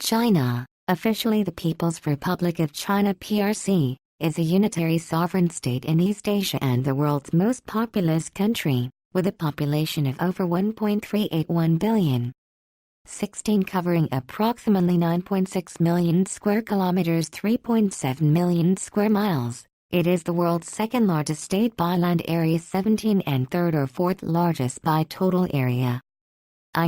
China, officially the People's Republic of China (PRC), is a unitary sovereign state in East Asia and the world's most populous country, with a population of over 1.381 billion. 16 covering approximately 9.6 million square kilometers, 3.7 million square miles. It is the world's second largest state by land area, 17, and third or fourth largest by total area.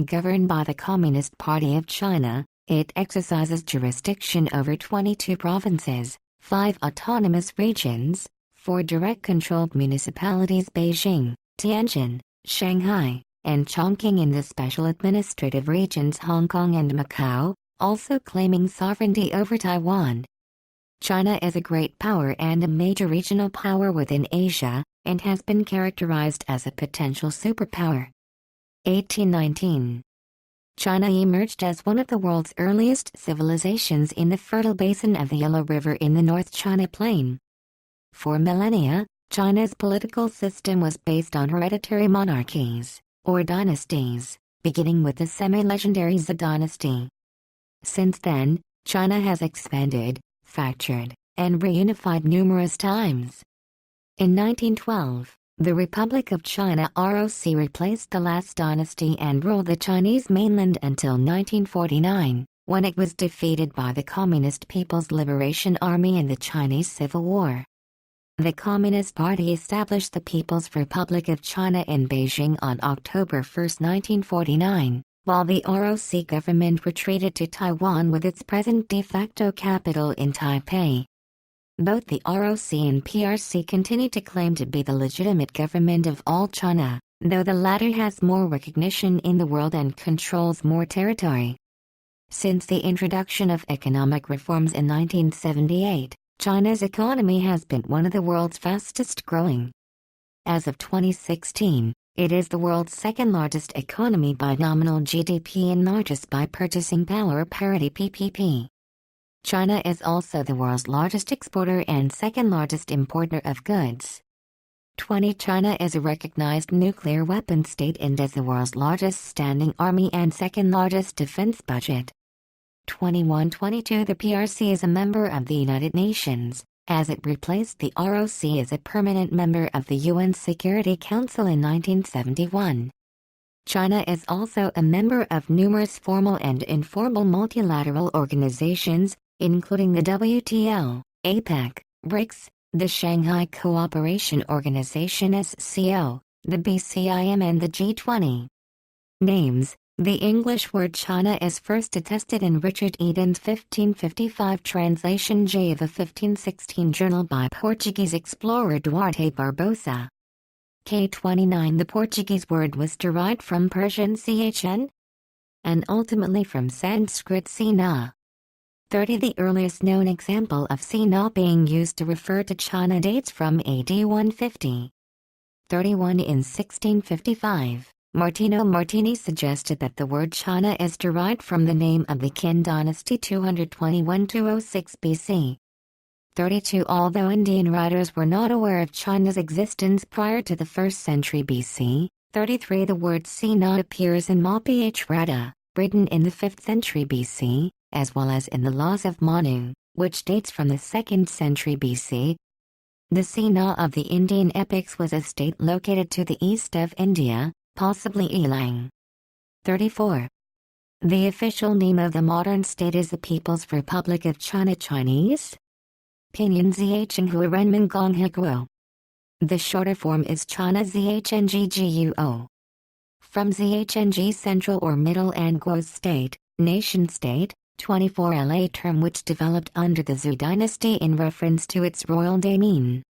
Governed by the Communist Party of China, it exercises jurisdiction over 22 provinces, 5 autonomous regions, 4 direct-controlled municipalities: Beijing, Tianjin, Shanghai, and Chongqing in the special administrative regions Hong Kong and Macau, also claiming sovereignty over Taiwan. China is a great power and a major regional power within Asia, and has been characterized as a potential superpower. 1819. China emerged as one of the world's earliest civilizations in the fertile basin of the Yellow River in the North China Plain. For millennia, China's political system was based on hereditary monarchies, or dynasties, beginning with the semi-legendary Zhou dynasty. Since then, China has expanded, fractured, and reunified numerous times. In 1912, the Republic of China (ROC) replaced the last dynasty and ruled the Chinese mainland until 1949, when it was defeated by the Communist People's Liberation Army in the Chinese Civil War. The Communist Party established the People's Republic of China in Beijing on October 1, 1949, while the ROC government retreated to Taiwan with its present de facto capital in Taipei. Both the ROC and PRC continue to claim to be the legitimate government of all China, though the latter has more recognition in the world and controls more territory. Since the introduction of economic reforms in 1978, China's economy has been one of the world's fastest growing. As of 2016, it is the world's second largest economy by nominal GDP and largest by purchasing power parity (PPP). China is also the world's largest exporter and second largest importer of goods. 20. China is a recognized nuclear weapon state and has the world's largest standing army and second largest defense budget. 21-22. The PRC is a member of the United Nations, as it replaced the ROC as a permanent member of the UN Security Council in 1971. China is also a member of numerous formal and informal multilateral organizations, including the WTO, APEC, BRICS, the Shanghai Cooperation Organization (SCO), the BCIM and the G20. Names. The English word China is first attested in Richard Eden's 1555 translation J of a 1516 journal by Portuguese explorer Duarte Barbosa. K29. The Portuguese word was derived from Persian chn, and ultimately from Sanskrit sina. 30. The earliest known example of sina being used to refer to China dates from AD 150. 31. In 1655. Martino Martini suggested that the word China is derived from the name of the Qin dynasty 221–206 BC. 32. Although Indian writers were not aware of China's existence prior to the 1st century BC, 33. The word Sina appears in Maph Rata, written in the 5th century BC, as well as in the Laws of Manu, which dates from the 2nd century BC. The Sina of the Indian epics was a state located to the east of India, possibly Elang. 34. The official name of the modern state is the People's Republic of China (Chinese: Pinyin Zhenghu Renmin Gongheguo). The shorter form is China Zhngguo. From Zhng Central or Middle and Guo State, Nation State, 24 La term which developed under the Zhou dynasty in reference to its royal daemon.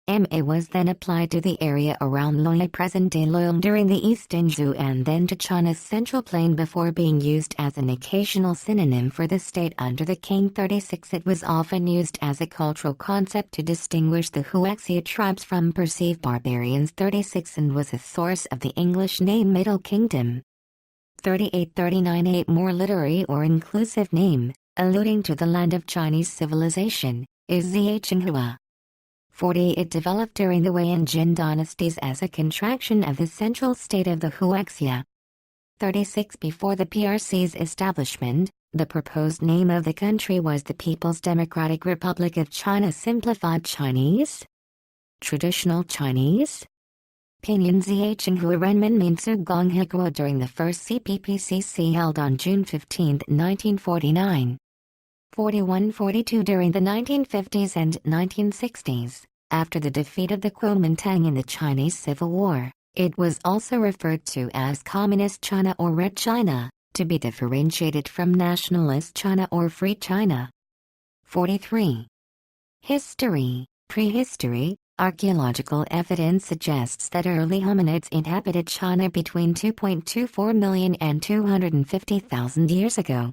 Ma was then applied to the area around Loyang present-day Loyang during the Eastern Zhou and then to China's central plain before being used as an occasional synonym for the state under the King. 36. It was often used as a cultural concept to distinguish the Huaxia tribes from perceived barbarians. 36. And was a source of the English name Middle Kingdom. 38. 39. A more literary or inclusive name, alluding to the land of Chinese civilization, is Zhonghua. 40. It developed during the Wei and Jin dynasties as a contraction of the central state of the Huaxia. 36. Before the PRC's establishment, The proposed name of the country was the People's Democratic Republic of China, simplified Chinese, traditional Chinese, Pinyin Zichenghu Renmin Minsu Gonghekwa during the first CPPCC held on June 15, 1949. 41-42 during the 1950s and 1960s. After the defeat of the Kuomintang in the Chinese Civil War, it was also referred to as Communist China or Red China, to be differentiated from Nationalist China or Free China. 43. History. Prehistory. Archaeological evidence suggests that early hominids inhabited China between 2.24 million and 250,000 years ago.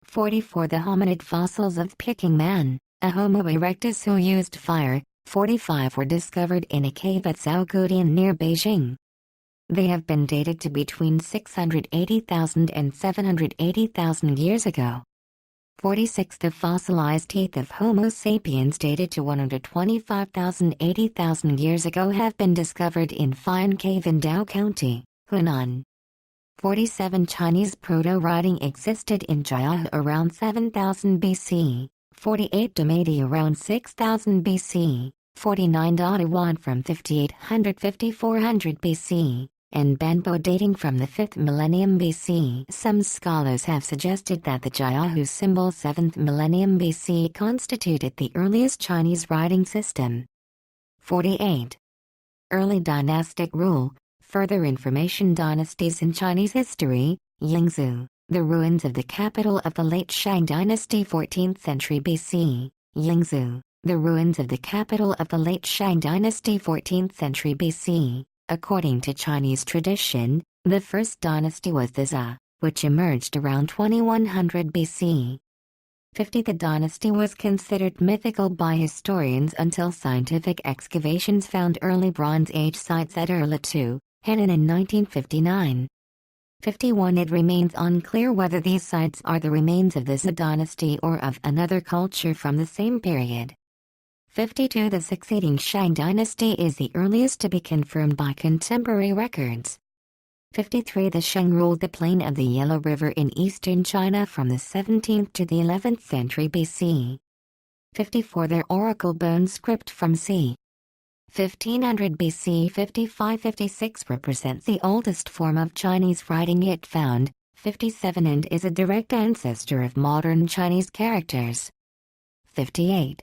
44. The hominid fossils of Peking Man, a Homo erectus who used fire, 45 were discovered in a cave at Zhaogudian near Beijing. They have been dated to between 680,000 and 780,000 years ago. 46. The fossilized teeth of Homo sapiens dated to 125,000–80,000 years ago have been discovered in Fine Cave in Dao County, Hunan. 47. Chinese proto-writing existed in Jiahu around 7000 BC, 48. Damati around 6000 BC, 49. Daiwan from 5800–5400 BC, and Banbo dating from the 5th millennium BC. Some scholars have suggested that the Jiahu symbol 7th millennium BC constituted the earliest Chinese writing system. 48. Early dynastic rule. Further information. Dynasties in Chinese history. Yingzhou, the ruins of the capital of the late Shang dynasty 14th century BC. Yingzhou, the ruins of the capital of the late Shang dynasty 14th century BC. According to Chinese tradition, the first dynasty was the Zhou, which emerged around 2100 BC. 50. The dynasty was considered mythical by historians until scientific excavations found early Bronze Age sites at Erla-II, Henan in 1959. 51. It remains unclear whether these sites are the remains of the Zhou dynasty or of another culture from the same period. 52. The succeeding Shang dynasty is the earliest to be confirmed by contemporary records. 53. The Shang ruled the plain of the Yellow River in eastern China from the 17th to the 11th century BC. 54. Their oracle bone script from c. 1500 BC 55–56 represents the oldest form of Chinese writing yet found, 57, and is a direct ancestor of modern Chinese characters. 58.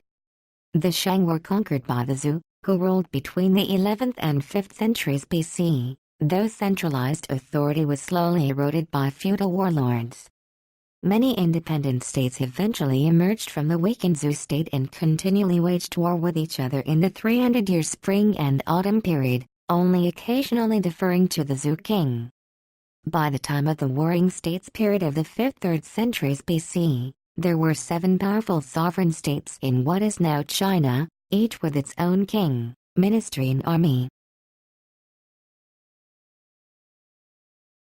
The Shang were conquered by the Zhou, who ruled between the 11th and 5th centuries BC, though centralized authority was slowly eroded by feudal warlords. Many independent states eventually emerged from the weakened Zhou state and continually waged war with each other in the 300-year spring and autumn period, only occasionally deferring to the Zhou king. By the time of the Warring States period of the 5th–3rd centuries BC, there were 7 powerful sovereign states in what is now China, each with its own king, ministry and army.